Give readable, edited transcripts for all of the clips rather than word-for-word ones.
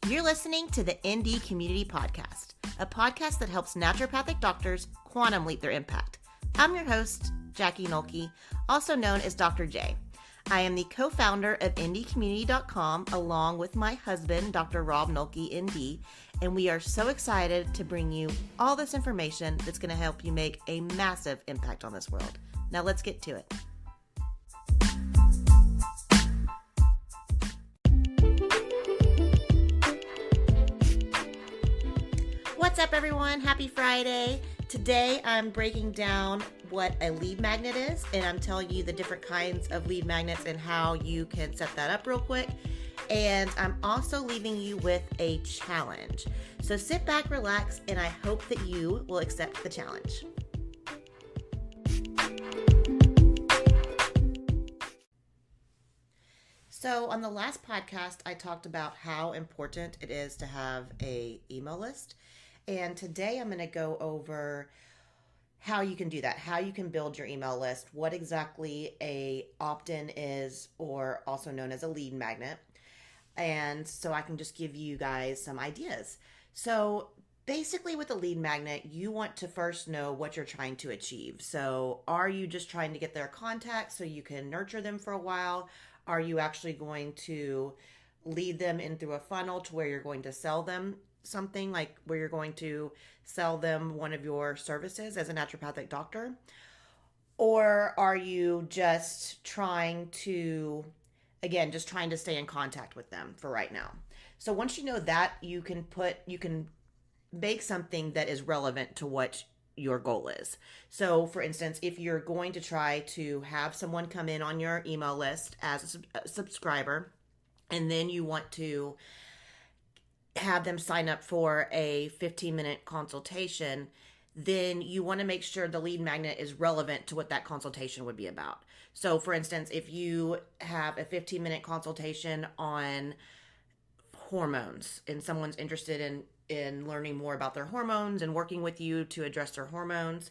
You're listening to the ND Community Podcast, a podcast that helps naturopathic doctors quantum leap their impact. I'm your host, Jackie Nolke, also known as Dr. J. I am the co-founder of ndcommunity.com along with my husband, Dr. Rob Nolke, ND, and we are so excited to bring you all this information that's going to help you make a massive impact on this world. Now let's get to it. What's up, everyone? Happy Friday. Today I'm breaking down what a lead magnet is, and I'm telling you the different kinds of lead magnets and how you can set that up real quick. And I'm also leaving you with a challenge. So sit back, relax, and I hope that you will accept the challenge. So on the last podcast, I talked about how important it is to have an email list. And today I'm going to go over how you can do that, how you can build your email list, what exactly a opt-in is, or also known as a lead magnet. And so I can just give you guys some ideas. So basically with a lead magnet, you want to first know what you're trying to achieve. So are you just trying to get their contact so you can nurture them for a while? Are you actually going to lead them in through a funnel to where you're going to sell them something, like where you're going to sell them one of your services as a naturopathic doctor? Or are you just trying to, again, just trying to stay in contact with them for right now? So once you know that, you can make something that is relevant to what your goal is. So for instance, if you're going to try to have someone come in on your email list as a subscriber, and then you want to have them sign up for a 15-minute consultation, then you want to make sure the lead magnet is relevant to what that consultation would be about. So for instance, if you have a 15-minute consultation on hormones and someone's interested in learning more about their hormones and working with you to address their hormones,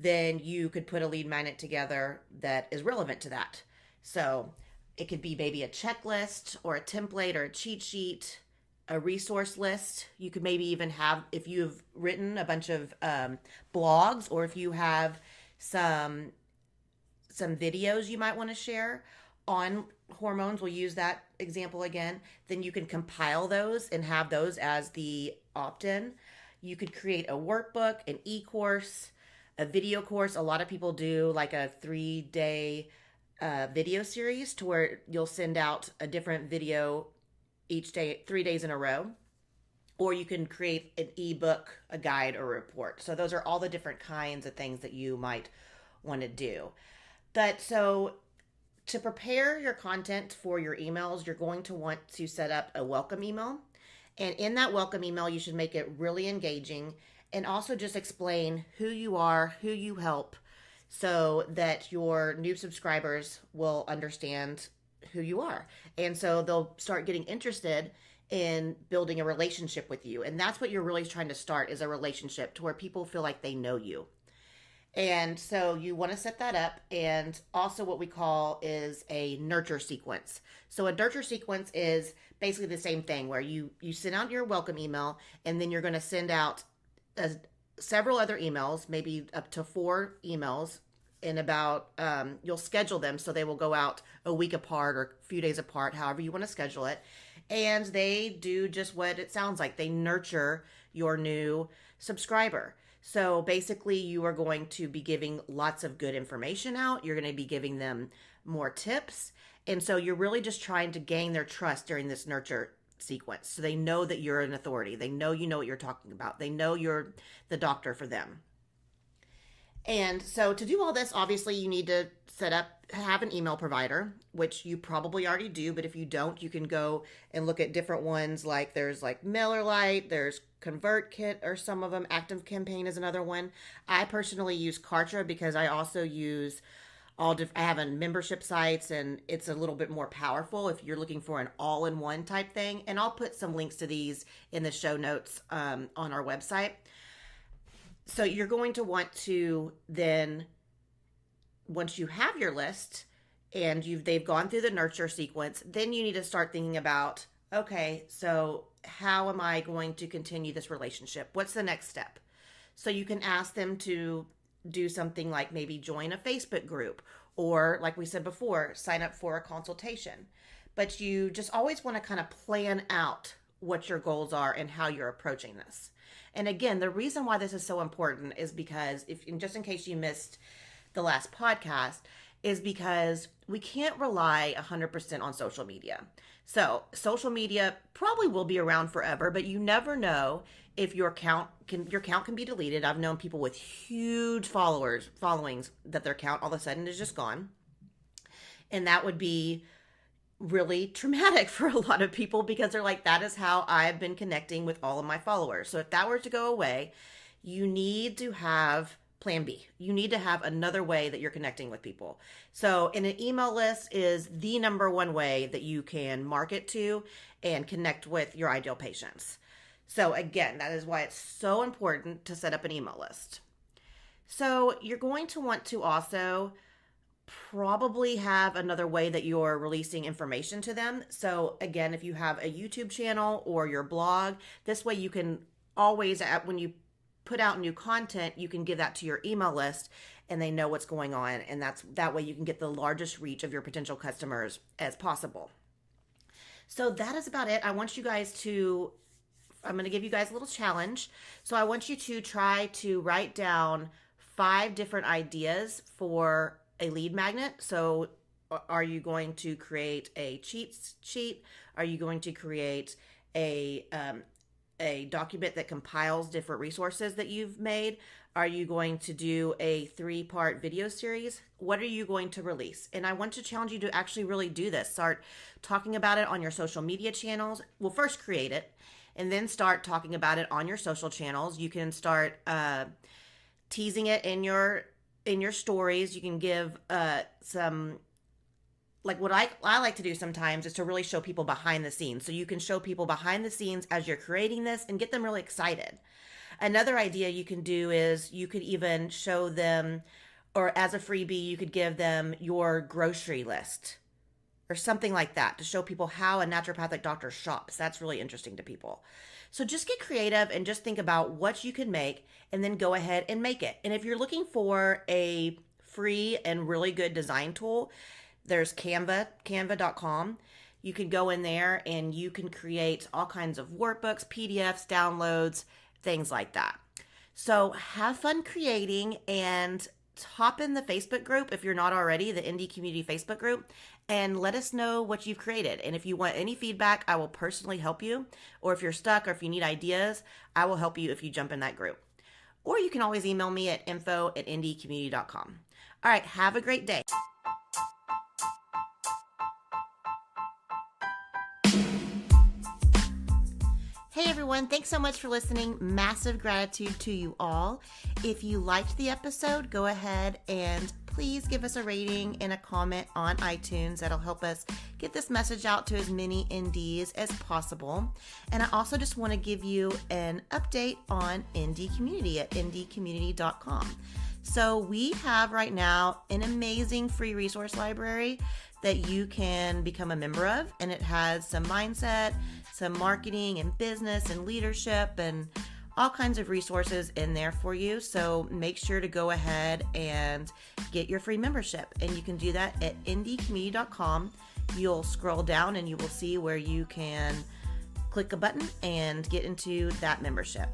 then you could put a lead magnet together that is relevant to that. So it could be maybe a checklist or a template or a cheat sheet, a resource list. You could maybe even have, if you've written a bunch of blogs, or if you have some videos you might want to share on hormones, we'll use that example again, then you can compile those and have those as the opt-in. You could create a workbook, an e-course, a video course. A lot of people do like a 3-day video series to where you'll send out a different video each day, 3 days in a row. Or you can create an ebook, a guide, or a report. So those are all the different kinds of things that you might want to do. But so to prepare your content for your emails, you're going to want to set up a welcome email. And in that welcome email, you should make it really engaging and also just explain who you are, who you help, so that your new subscribers will understand who you are. And so they'll start getting interested in building a relationship with you. And that's what you're really trying to start, is a relationship to where people feel like they know you. And so you want to set that up. And also what we call is a nurture sequence. So a nurture sequence is basically the same thing, where you send out your welcome email, and then you're going to send out several other emails, maybe up to 4 emails in about, you'll schedule them so they will go out a week apart or a few days apart, however you want to schedule it. And they do just what it sounds like. They nurture your new subscriber. So basically you are going to be giving lots of good information out. You're going to be giving them more tips. And so you're really just trying to gain their trust during this nurture sequence. So they know that you're an authority. They know you know what you're talking about. They know you're the doctor for them. And so to do all this, obviously you need to have an email provider, which you probably already do. But if you don't, you can go and look at different ones. Like there's like MailerLite, there's ConvertKit, or some of them. ActiveCampaign is another one. I personally use Kartra because I also use I have a membership sites, and it's a little bit more powerful if you're looking for an all-in-one type thing. And I'll put some links to these in the show notes on our website. So you're going to want to then, once you have your list and they've gone through the nurture sequence, then you need to start thinking about, okay, so how am I going to continue this relationship? What's the next step? So you can ask them to do something like maybe join a Facebook group, or like we said before, sign up for a consultation. But you just always want to kind of plan out what your goals are and how you're approaching this. And again, the reason why this is so important is because just in case you missed the last podcast, is because we can't rely 100% on social media. So social media probably will be around forever, but you never know if your account can be deleted. I've known people with huge followings that their account all of a sudden is just gone. And that would be really traumatic for a lot of people, because they're like, that is how I've been connecting with all of my followers. So if that were to go away, you need to have plan B. You need to have another way that you're connecting with people. So an email list is the number one way that you can market to and connect with your ideal patients. So again, that is why it's so important to set up an email list. So you're going to want to also probably have another way that you're releasing information to them. So again, if you have a YouTube channel or your blog, this way you can always, when you put out new content, you can give that to your email list and they know what's going on. And that way you can get the largest reach of your potential customers as possible. So that is about it. I'm going to give you guys a little challenge. So I want you to try to write down 5 different ideas for a lead magnet. So are you going to create a cheat sheet? Are you going to create a document that compiles different resources that you've made? Are you going to do a 3-part video series? What are you going to release? And I want to challenge you to actually really do this. Start talking about it on your social media channels. Well, first create it and then start talking about it on your social channels. You can start teasing it in your stories. You can give some, like what I like to do sometimes is to really show people behind the scenes. So you can show people behind the scenes as you're creating this and get them really excited. Another idea you can do is you could even show them, or as a freebie, you could give them your grocery list or something like that to show people how a naturopathic doctor shops. That's really interesting to people. So just get creative and just think about what you can make and then go ahead and make it. And if you're looking for a free and really good design tool, there's canva.com. You can go in there and you can create all kinds of workbooks, PDFs, downloads, things like that. So have fun creating and hop in the Facebook group if you're not already, the Indie Community Facebook group, and let us know what you've created. And if you want any feedback, I will personally help you. Or if you're stuck or if you need ideas, I will help you if you jump in that group. Or you can always email me at info@indiecommunity.com. All right, have a great day. Hey everyone, thanks so much for listening. Massive gratitude to you all. If you liked the episode, go ahead and please give us a rating and a comment on iTunes. That'll help us get this message out to as many NDs as possible. And I also just want to give you an update on Indie Community at indiecommunity.com. So we have right now an amazing free resource library that you can become a member of, and it has some mindset, some marketing and business and leadership and all kinds of resources in there for you. So make sure to go ahead and get your free membership, and you can do that at indiecommunity.com. You'll scroll down and you will see where you can click a button and get into that membership.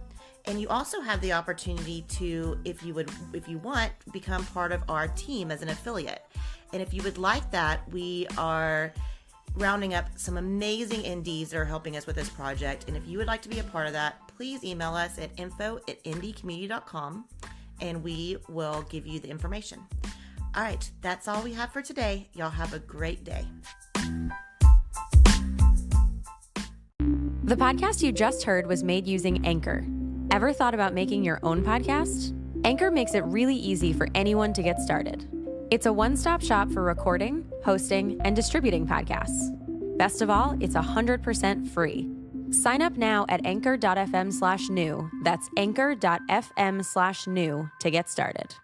And you also have the opportunity to, if you want, become part of our team as an affiliate. And if you would like that, we are rounding up some amazing NDs that are helping us with this project. And if you would like to be a part of that, please email us at info@indiecommunity.com and we will give you the information. All right, that's all we have for today. Y'all have a great day. The podcast you just heard was made using Anchor. Ever thought about making your own podcast? Anchor makes it really easy for anyone to get started. It's a one-stop shop for recording, hosting, and distributing podcasts. Best of all, it's 100% free. Sign up now at anchor.fm/new. That's anchor.fm/new to get started.